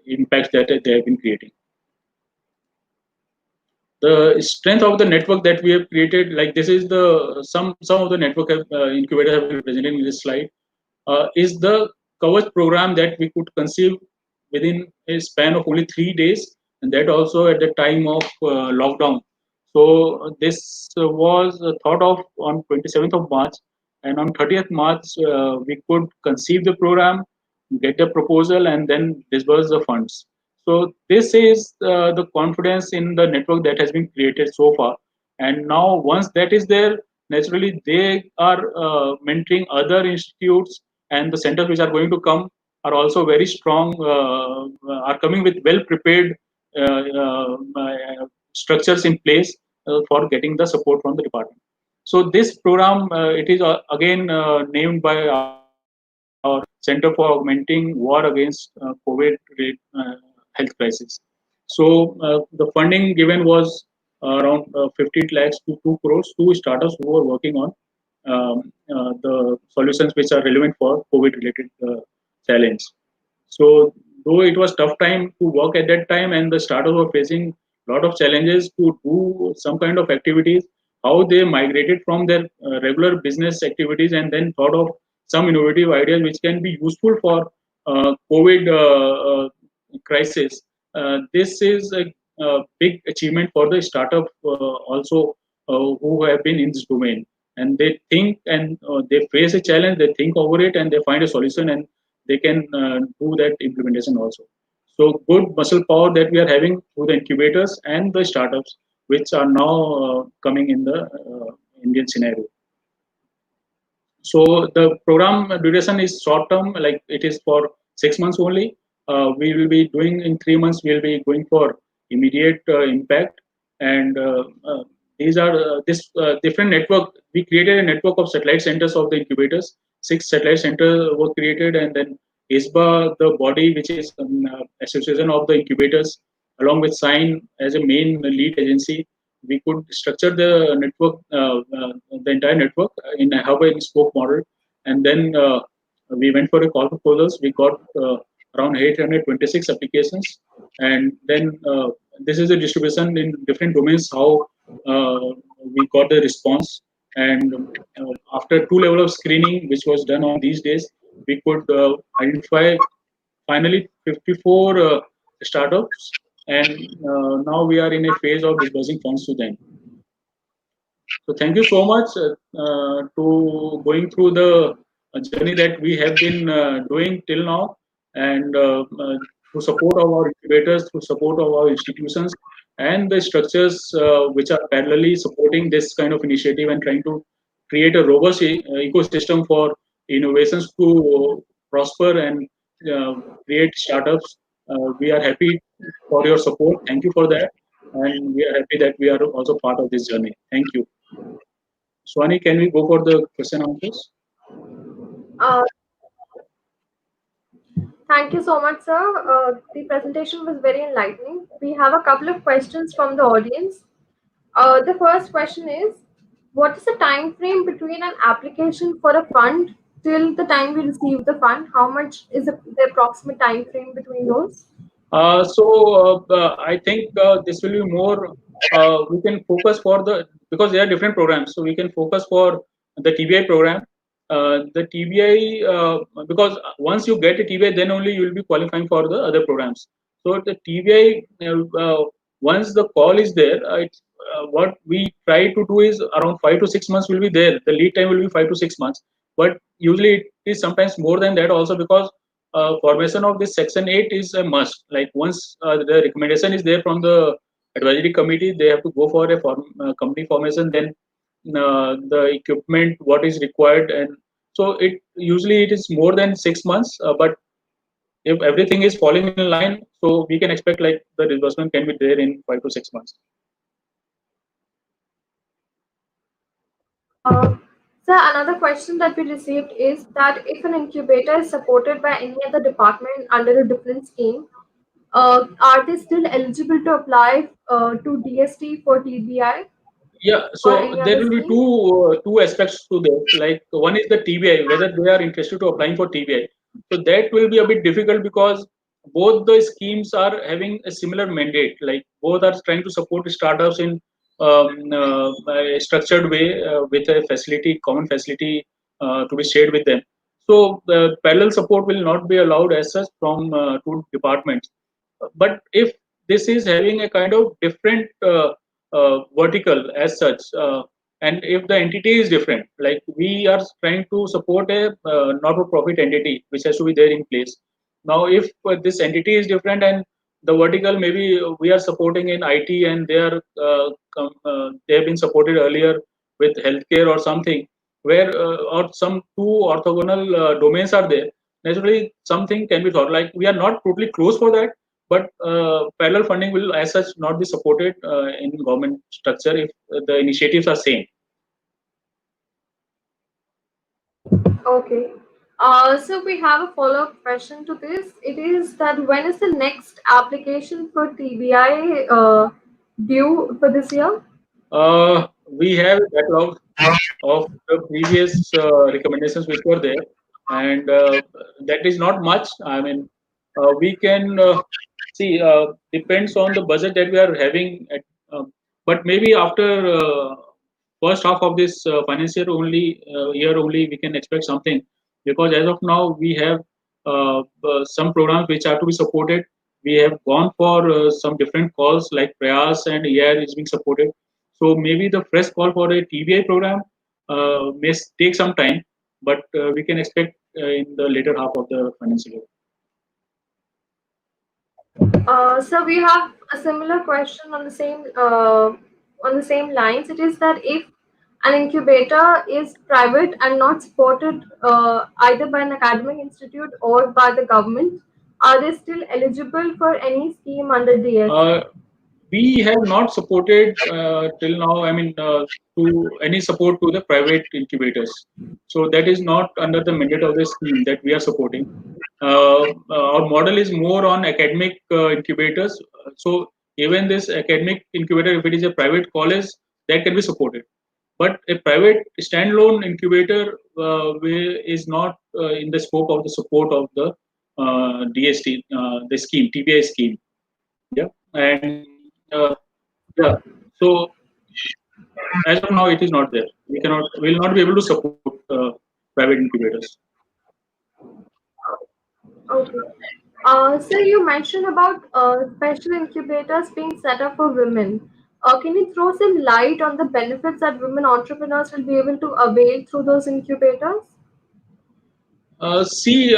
impacts that they have been creating. The strength of the network that we have created, like this is the some of the network incubator have been presented in this slide, is the coverage program that we could conceive within a span of only 3 days, and that also at the time of lockdown. So this was thought of on 27th of March, and on 30th March we could conceive the program, get the proposal, and then disburse the funds. So this is the confidence in the network that has been created so far. And now once that is there, naturally they are mentoring other institutes, and the centers which are going to come are also very strong, are coming with well prepared structures in place for getting the support from the department. So this program, it is again named by our Center for Augmenting War Against COVID health crisis. So the funding given was around 15 lakhs to 2 crores to startups who are working on the solutions which are relevant for COVID related challenge. So though it was tough time to work at that time, and the startups were facing a lot of challenges to do some kind of activities, how they migrated from their regular business activities and then thought of some innovative ideas which can be useful for COVID crisis. This is a big achievement for the startup also who have been in this domain, and they think and they face a challenge, they think over it, and they find a solution, and they can do that implementation also. So good muscle power that we are having through the incubators and the startups, which are now coming in the Indian scenario. So the program duration is short term, like it is for 6 months only. We will be doing in 3 months. We'll be going for immediate impact, and these are this different network. We created a network of satellite centers of the incubators. 6 satellite centers were created, and then ISBA, the body which is association of the incubators, along with Sign as a main lead agency, we could structure the network, the entire network in a hub and spoke model, and then we went for a call proposals. We got around 826 applications, and then this is a distribution in different domains. How we got the response, and after 2 level of screening, which was done on these days, we could identify finally 54 startups, and now we are in a phase of disbursing funds to them. So thank you so much to going through the journey that we have been doing till now, and to support of our incubators, to support of our institutions, and the structures which are parallelly supporting this kind of initiative and trying to create a robust ecosystem for innovations to prosper and create startups. We are happy for your support. Thank you for that, and we are happy that we are also part of this journey. Thank you. Swani, can we go for the question answers? Uh, Thank you so much, sir. The presentation was very enlightening. We have a couple of questions from the audience. The first question is, what is the time frame between an application for a fund till the time we receive the fund? How much is the approximate time frame between those? I think this will be more. We can focus for the, because there are different programs, so we can focus for the TBI program. The TBI, because once you get a TBI, then only you will be qualifying for the other programs. So the TBI, once the call is there, what we try to do is around 5 to 6 months will be there. The lead time will be 5 to 6 months, but usually it is sometimes more than that also, because formation of this section 8 is a must. Like once the recommendation is there from the advisory committee, they have to go for a company formation, then the equipment what is required, and so it usually it is more than 6 months, but if everything is falling in line, so we can expect like the disbursement can be there in 5 to 6 months. Uh, so another question that we received is that if an incubator is supported by any other department under a different scheme, are they still eligible to apply to DST for TBI Yeah, or so any there other will be scheme? two aspects to this. Like one is the TBI, whether they are interested to applying for TBI. So that will be a bit difficult because both the schemes are having a similar mandate. Like both are trying to support startups in a structured way with a facility, common facility to be shared with them. So the parallel support will not be allowed as such from two departments. But if this is having a kind of different vertical as such, and if the entity is different, like we are trying to support a not-for-profit entity which has to be there in place. Now if this entity is different and the vertical, maybe we are supporting in IT and they are they have been supported earlier with healthcare or something, where or some two orthogonal domains are there, naturally something can be thought. Like we are not totally close for that, but parallel funding will as such not be supported in government structure if the initiatives are same. Okay. So we have a follow-up question to this. It is that when is the next application for TBI due for this year? We have a backlog of the previous recommendations which were there, and that is not much. I mean, we can see, depends on the budget that we are having at, but maybe after first half of this financial year only we can expect something, because as of now we have some programs which are to be supported. We have gone for some different calls like Prayas and EIR is being supported. So maybe the fresh call for a TBI program may take some time, but we can expect in the later half of the financial year. So we have a similar question on the same lines. It is that if an incubator is private and not supported either by an academic institute or by the government, are they still eligible for any scheme under DST? Uh, we have not supported till now. I mean, to any support to the private incubators. So that is not under the mandate of the scheme that we are supporting. Our model is more on academic incubators. So even this academic incubator, if it is a private college, that can be supported. But a private standalone incubator is not in the scope of the support of the DST, the scheme, TBI scheme. Yeah, and yeah, so as of now, it is not there. We will not be able to support private incubators. Okay. So you mentioned about special incubators being set up for women. Can you throw some light on the benefits that women entrepreneurs will be able to avail through those incubators? See,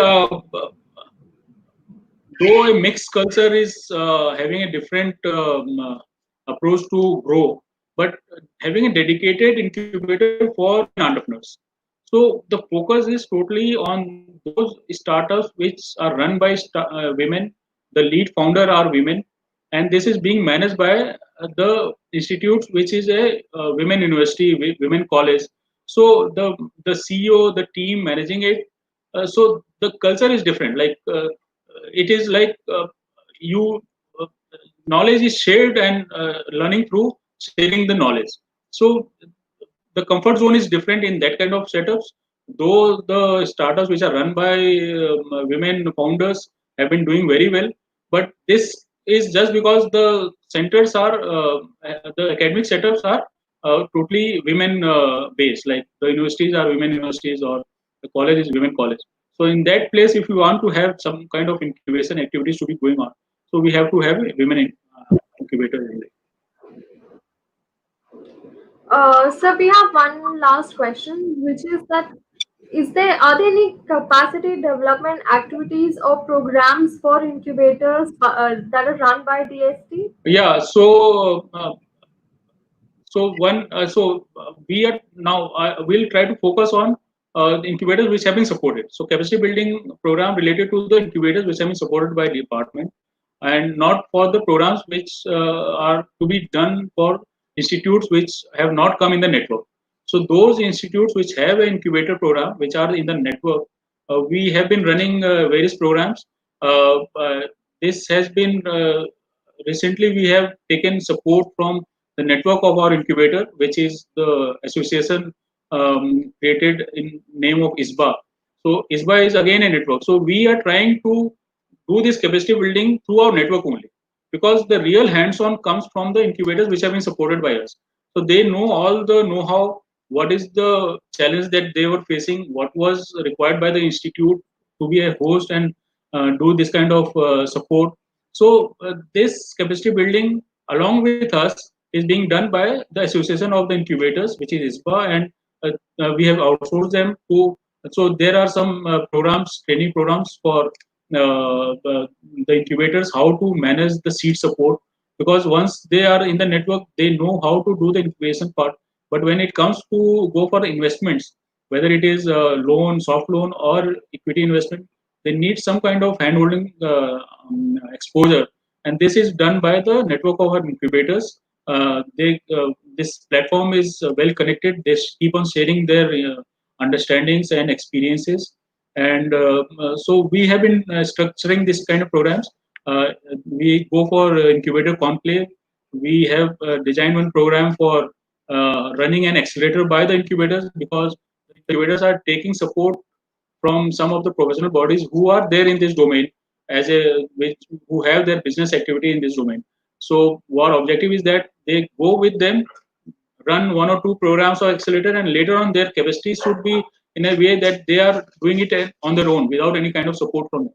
though a mixed culture is having a different approach to grow, but having a dedicated incubator for women entrepreneurs. So the focus is totally on those startups which are run by women. The lead founder are women, and this is being managed by the institutes, which is a women university, women college. So the CEO, the team managing it. So the culture is different. Like it is like you uh, knowledge is shared and learning through sharing the knowledge. So the comfort zone is different in that kind of setups. Though the startups which are run by women founders have been doing very well, but this is just because the centers are the academic setups are totally women based. Like the universities are women universities or the college is women college. So in that place, if you want to have some kind of incubation activities to be going on, so we have to have women incubators in there. So we have one last question, which is that are there any capacity development activities or programs for incubators that are run by DST? Yeah, so we are now we'll try to focus on the incubators which have been supported. So capacity building program related to the incubators which have been supported by the department, and not for the programs which are to be done for institutes which have not come in the network. So those institutes which have an incubator program which are in the network, we have been running various programs. This has been recently we have taken support from the network of our incubator, which is the association created in name of ISBA. So ISBA is again a network. So we are trying to do this capacity building through our network only, because the real hands-on comes from the incubators which have been supported by us. So they know all the know-how, what is the challenge that they were facing, what was required by the institute to be a host and do this kind of support. So this capacity building along with us is being done by the association of the incubators, which is ISBA, and we have outsourced them to. So there are some programs, training programs for the incubators, how to manage the seed support, because once they are in the network, they know how to do the incubation part. But when it comes to go for the investments, whether it is loan, soft loan, or equity investment, they need some kind of handholding exposure, and this is done by the network of our incubators. This platform is well connected. They keep on sharing their understandings and experiences, and so we have been structuring this kind of programs. We go for incubator conclave. We have designed one program for running an accelerator by the incubators, because incubators are taking support from some of the professional bodies who are there in this domain, who have their business activity in this domain. So our objective is that they go with them, run one or two programs or accelerator, and later on their capacity should be in a way that they are doing it on their own without any kind of support from them.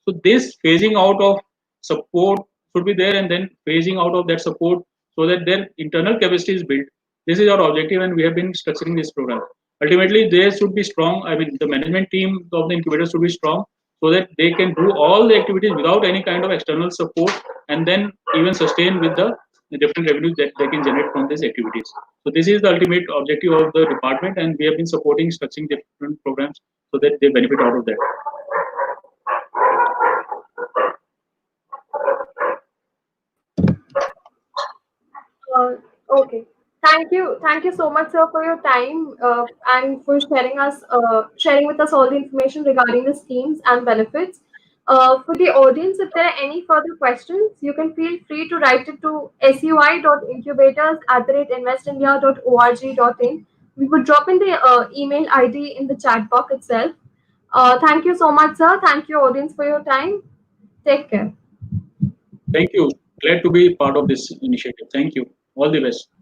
So this phasing out of support should be there, and then phasing out of that support so that their internal capacity is built. This is our objective, and we have been structuring this program. ultimately they should be strong. I mean, the management team of the incubator should be strong so that they can do all the activities without any kind of external support, and then even sustain with the different revenues that they can generate from these activities. So this is the ultimate objective of the department, and we have been supporting structuring different programs so that they benefit out of that. Uh, okay. Thank you so much, sir, for your time and for sharing with us all the information regarding the schemes and benefits. For the audience, if there are any further questions, you can feel free to write it to sui.incubators@investindia.org.in. We would drop in the email ID in the chat box itself. Thank you so much, sir. Thank you, audience, for your time. Take care. Thank you. Glad to be part of this initiative. Thank you. All the best.